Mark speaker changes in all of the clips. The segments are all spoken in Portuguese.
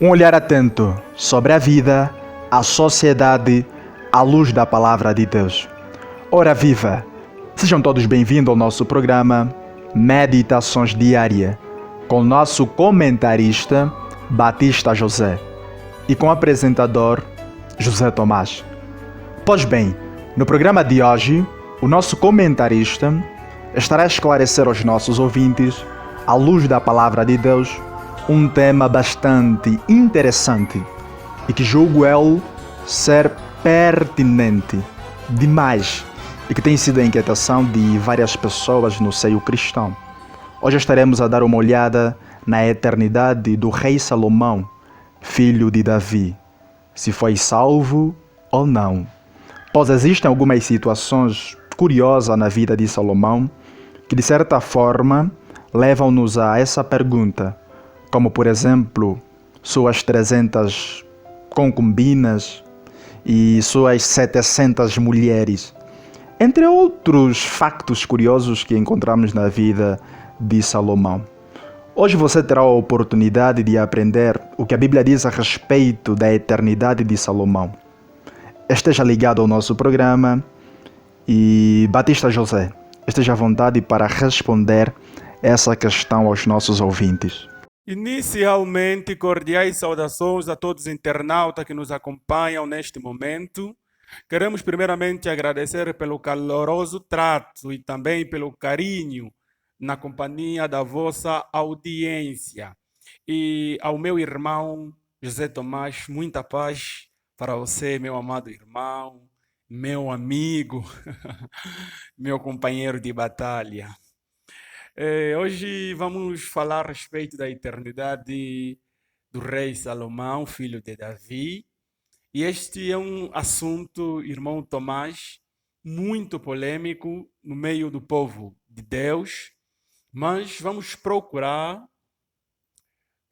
Speaker 1: Um olhar atento sobre a vida, a sociedade, à luz da palavra de Deus. Ora viva! Sejam todos bem-vindos ao nosso programa Meditações Diárias, com o nosso comentarista Batista José e com o apresentador José Tomás. Pois bem, no programa de hoje, o nosso comentarista estará a esclarecer aos nossos ouvintes, à luz da palavra de Deus, um tema bastante interessante e que julgo eu ser pertinente demais e que tem sido a inquietação de várias pessoas no seio cristão. Hoje estaremos a dar uma olhada na eternidade do rei Salomão, filho de Davi, se foi salvo ou não. Pois existem algumas situações curiosas na vida de Salomão que de certa forma levam-nos a essa pergunta, como por exemplo, suas 300 concubinas e suas 700 mulheres, entre outros factos curiosos que encontramos na vida de Salomão. Hoje você terá a oportunidade de aprender o que a Bíblia diz a respeito da eternidade de Salomão. Esteja ligado ao nosso programa e Batista José, esteja à vontade para responder essa questão aos nossos ouvintes.
Speaker 2: Inicialmente, cordiais saudações a todos os internautas que nos acompanham neste momento. Queremos primeiramente agradecer pelo caloroso trato e também pelo carinho na companhia da vossa audiência. E ao meu irmão José Tomás, muita paz para você, meu amado irmão, meu amigo, meu companheiro de batalha. Hoje vamos falar a respeito da eternidade do rei Salomão, filho de Davi. E este é um assunto, irmão Tomás, muito polêmico no meio do povo de Deus, mas vamos procurar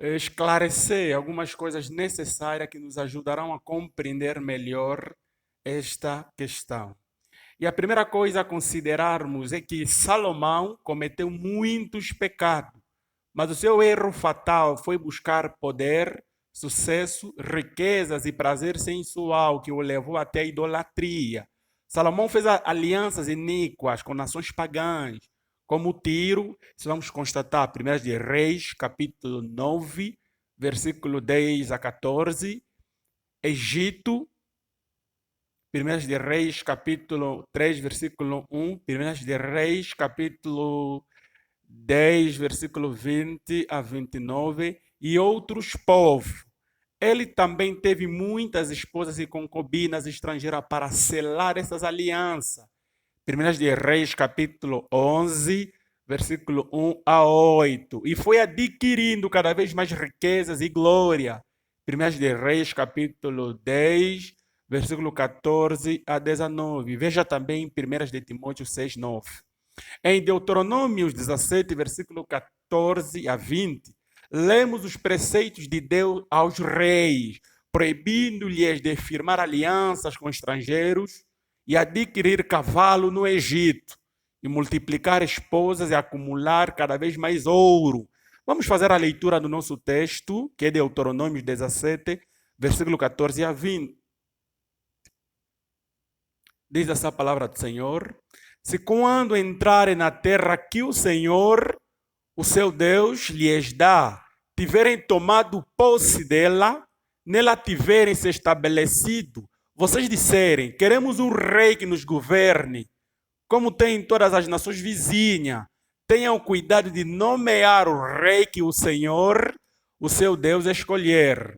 Speaker 2: esclarecer algumas coisas necessárias que nos ajudarão a compreender melhor esta questão. E a primeira coisa a considerarmos é que Salomão cometeu muitos pecados, mas o seu erro fatal foi buscar poder, sucesso, riquezas e prazer sensual que o levou até a idolatria. Salomão fez alianças iníquas com nações pagãs, como Tiro, isso vamos constatar, 1 de Reis, capítulo 9, versículo 10 a 14, Egito, 1 de Reis, capítulo 3, versículo 1, 1 de Reis, capítulo 10, versículo 20 a 29, e outros povos. Ele também teve muitas esposas e concubinas estrangeiras para selar essas alianças. 1 de Reis, capítulo 11, versículo 1 a 8. E foi adquirindo cada vez mais riquezas e glória. 1 de Reis, capítulo 10, versículo 14 a 19. Veja também 1 de Timóteo 6, 9. Em Deuteronômio 17, versículo 14 a 20, lemos os preceitos de Deus aos reis, proibindo-lhes de firmar alianças com estrangeiros e adquirir cavalo no Egito, e multiplicar esposas e acumular cada vez mais ouro. Vamos fazer a leitura do nosso texto, que é Deuteronômio 17, versículo 14 a 20. Diz essa palavra do Senhor: se quando entrarem na terra que o Senhor, o seu Deus, lhes dá, tiverem tomado posse dela, nela tiverem se estabelecido, vocês disserem, queremos um rei que nos governe, como tem em todas as nações vizinhas, tenham cuidado de nomear o rei que o Senhor, o seu Deus, escolher.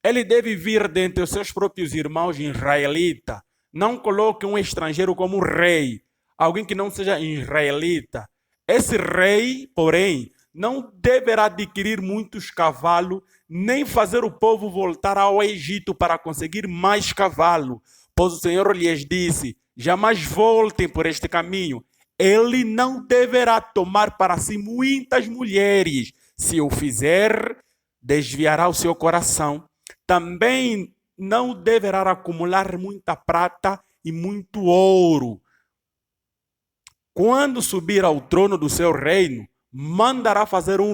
Speaker 2: Ele deve vir dentre os seus próprios irmãos israelitas. Não coloque um estrangeiro como rei, alguém que não seja israelita. Esse rei, porém, não deverá adquirir muitos cavalos, nem fazer o povo voltar ao Egito para conseguir mais cavalo, pois o Senhor lhes disse, jamais voltem por este caminho. Ele não deverá tomar para si muitas mulheres. Se o fizer, desviará o seu coração. Também não deverá acumular muita prata e muito ouro. Quando subir ao trono do seu reino, mandará fazer num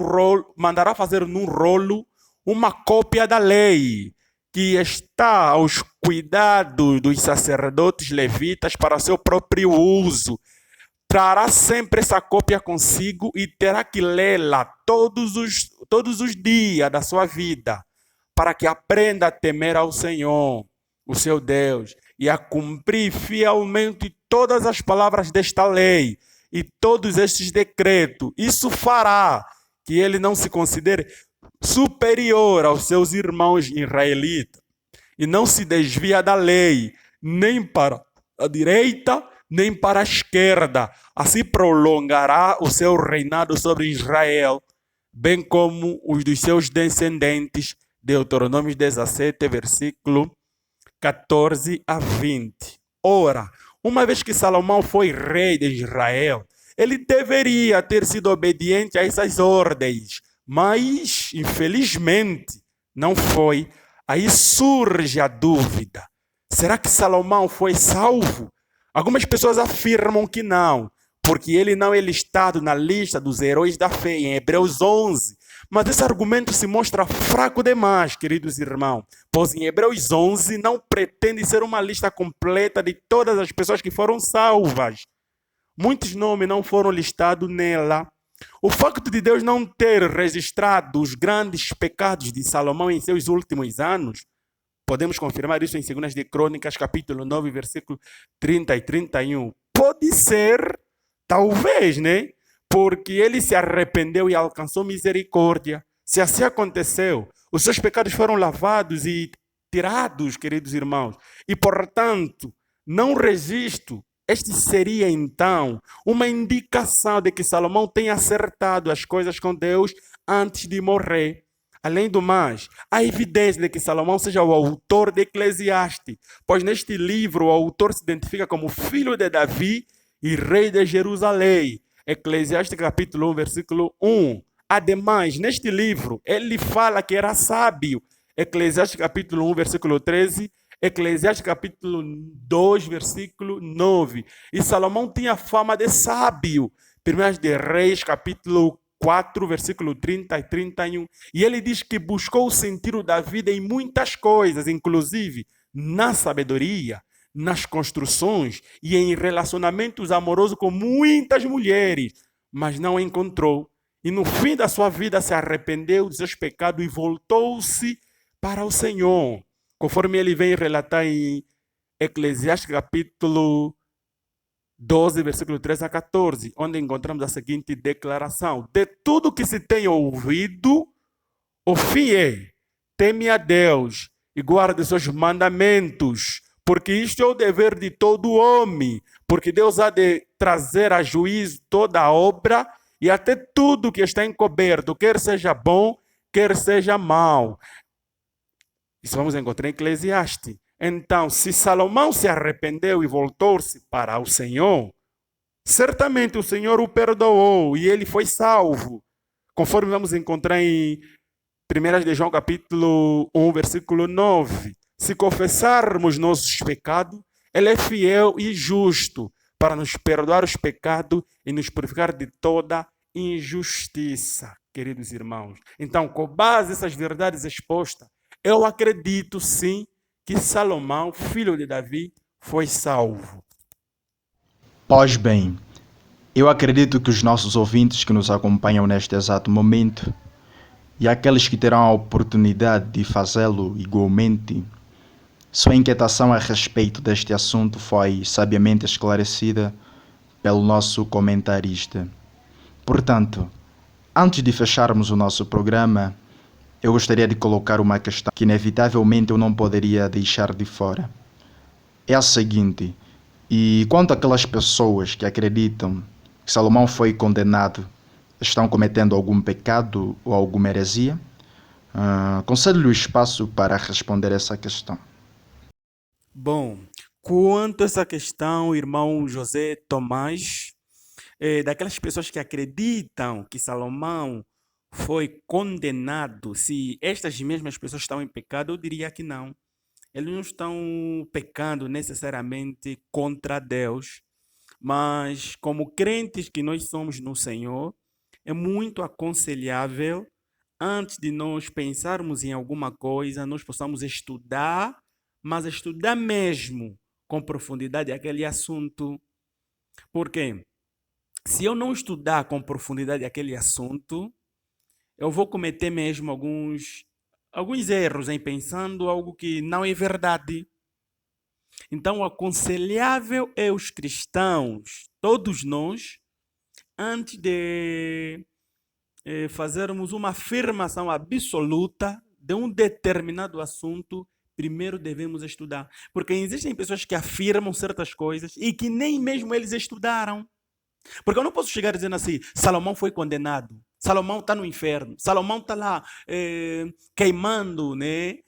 Speaker 2: rolo uma cópia da lei que está aos cuidados dos sacerdotes levitas para seu próprio uso. Trará sempre essa cópia consigo e terá que lê-la todos os dias da sua vida, para que aprenda a temer ao Senhor, o seu Deus, e a cumprir fielmente todas as palavras desta lei e todos estes decretos. Isso fará que ele não se considere superior aos seus irmãos israelitas e não se desvia da lei, nem para a direita, nem para a esquerda. Assim prolongará o seu reinado sobre Israel, bem como os dos seus descendentes. Deuteronômio 17, versículo 14 a 20. Ora, uma vez que Salomão foi rei de Israel, ele deveria ter sido obediente a essas ordens, mas, infelizmente, não foi. Aí surge a dúvida: será que Salomão foi salvo? Algumas pessoas afirmam que não, porque ele não é listado na lista dos heróis da fé em Hebreus 11. Mas esse argumento se mostra fraco demais, queridos irmãos, pois em Hebreus 11 não pretende ser uma lista completa de todas as pessoas que foram salvas. Muitos nomes não foram listados nela. O facto de Deus não ter registrado os grandes pecados de Salomão em seus últimos anos, podemos confirmar isso em 2 de Crônicas, capítulo 9, versículo 30 e 31. Pode ser, talvez, né? Porque ele se arrependeu e alcançou misericórdia. Se assim aconteceu, os seus pecados foram lavados e tirados, queridos irmãos. E, portanto, não registro. Este seria, então, uma indicação de que Salomão tenha acertado as coisas com Deus antes de morrer. Além do mais, há evidência de que Salomão seja o autor de Eclesiastes, pois neste livro o autor se identifica como filho de Davi e rei de Jerusalém. Eclesiastes capítulo 1, versículo 1. Ademais, neste livro, ele fala que era sábio. Eclesiastes capítulo 1, versículo 13. Eclesiastes capítulo 2, versículo 9. E Salomão tinha fama de sábio. 1 de Reis, capítulo 4, versículo 30 e 31. E ele diz que buscou o sentido da vida em muitas coisas, inclusive na sabedoria, nas construções e em relacionamentos amorosos com muitas mulheres, mas não encontrou. E no fim da sua vida se arrependeu dos seus pecados e voltou-se para o Senhor, conforme ele vem relatar em Eclesiastes capítulo 12, versículo 13 a 14, onde encontramos a seguinte declaração: de tudo que se tem ouvido, o fim é: teme a Deus e guarde seus mandamentos, porque isto é o dever de todo homem, porque Deus há de trazer a juízo toda a obra e até tudo que está encoberto, quer seja bom, quer seja mau. Isso vamos encontrar em Eclesiastes. Então, se Salomão se arrependeu e voltou-se para o Senhor, certamente o Senhor o perdoou e ele foi salvo, conforme vamos encontrar em 1 de João capítulo 1, versículo 9. Se confessarmos nossos pecados, ele é fiel e justo para nos perdoar os pecados e nos purificar de toda injustiça, queridos irmãos. Então, com base nessas verdades expostas, eu acredito sim que Salomão, filho de Davi, foi salvo.
Speaker 1: Pois bem, eu acredito que os nossos ouvintes que nos acompanham neste exato momento e aqueles que terão a oportunidade de fazê-lo igualmente, sua inquietação a respeito deste assunto foi sabiamente esclarecida pelo nosso comentarista. Portanto, antes de fecharmos o nosso programa, eu gostaria de colocar uma questão que inevitavelmente eu não poderia deixar de fora. É a seguinte: e quanto àquelas pessoas que acreditam que Salomão foi condenado, estão cometendo algum pecado ou alguma heresia? Concedo-lhe o espaço para responder essa questão.
Speaker 2: Bom, quanto a essa questão, irmão José Tomás, daquelas pessoas que acreditam que Salomão foi condenado, se estas mesmas pessoas estão em pecado, eu diria que não. Eles não estão pecando necessariamente contra Deus, mas como crentes que nós somos no Senhor, é muito aconselhável antes de nós pensarmos em alguma coisa, nós possamos estudar, mas estudar mesmo com profundidade aquele assunto. Por quê? Se eu não estudar com profundidade aquele assunto, eu vou cometer mesmo alguns erros em pensando algo que não é verdade. Então, o aconselhável é os cristãos, todos nós, antes de fazermos uma afirmação absoluta de um determinado assunto, primeiro devemos estudar. Porque existem pessoas que afirmam certas coisas e que nem mesmo eles estudaram. Porque eu não posso chegar dizendo assim, Salomão foi condenado, Salomão está no inferno, Salomão está lá queimando, né?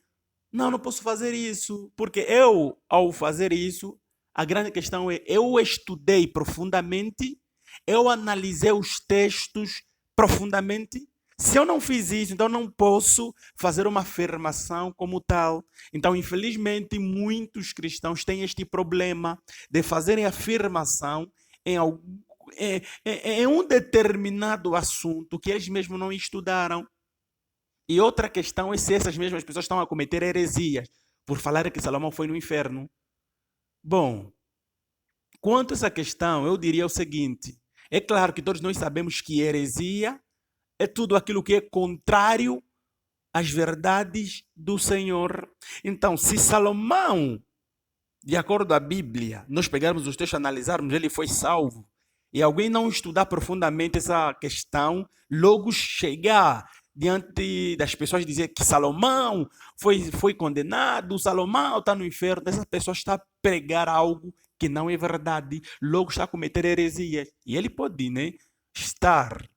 Speaker 2: Não, não posso fazer isso, porque eu, ao fazer isso, a grande questão é, eu estudei profundamente, eu analisei os textos profundamente. Se eu não fiz isso, então não posso fazer uma afirmação como tal. Então, infelizmente, muitos cristãos têm este problema de fazerem afirmação em um determinado assunto que eles mesmos não estudaram. E outra questão é se essas mesmas pessoas estão a cometer heresias por falar que Salomão foi no inferno. Bom, quanto a essa questão, eu diria o seguinte: é claro que todos nós sabemos que heresia é tudo aquilo que é contrário às verdades do Senhor. Então, se Salomão, de acordo à Bíblia, nós pegarmos os textos e analisarmos, ele foi salvo, e alguém não estudar profundamente essa questão, logo chegar diante das pessoas e dizer que Salomão foi condenado, Salomão está no inferno, essa pessoa está a pregar algo que não é verdade, logo está a cometer heresias. E ele pode, né, estar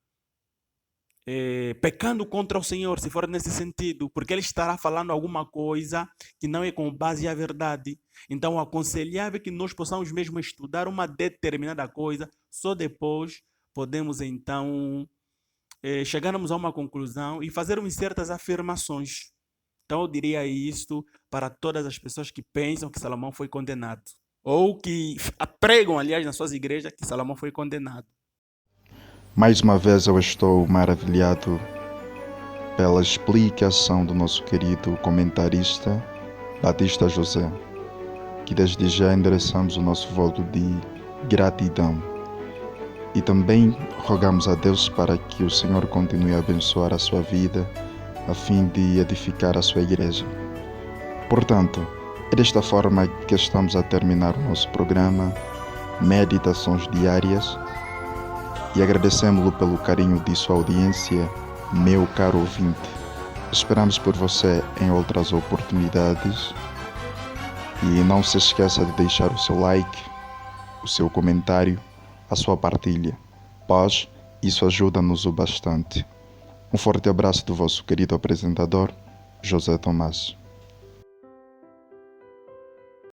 Speaker 2: pecando contra o Senhor, se for nesse sentido, porque ele estará falando alguma coisa que não é com base à verdade. Então, o aconselhável é que nós possamos mesmo estudar uma determinada coisa, só depois podemos então chegarmos a uma conclusão e fazermos certas afirmações. Então, eu diria isto para todas as pessoas que pensam que Salomão foi condenado, ou que pregam, aliás, nas suas igrejas que Salomão foi condenado.
Speaker 3: Mais uma vez eu estou maravilhado pela explicação do nosso querido comentarista Batista José, que desde já endereçamos o nosso voto de gratidão. E também rogamos a Deus para que o Senhor continue a abençoar a sua vida, a fim de edificar a sua igreja. Portanto, é desta forma que estamos a terminar o nosso programa Meditações Diárias, e agradecemos-lo pelo carinho de sua audiência, meu caro ouvinte. Esperamos por você em outras oportunidades e não se esqueça de deixar o seu like, o seu comentário, a sua partilha, pois isso ajuda-nos o bastante. Um forte abraço do vosso querido apresentador, José Tomás.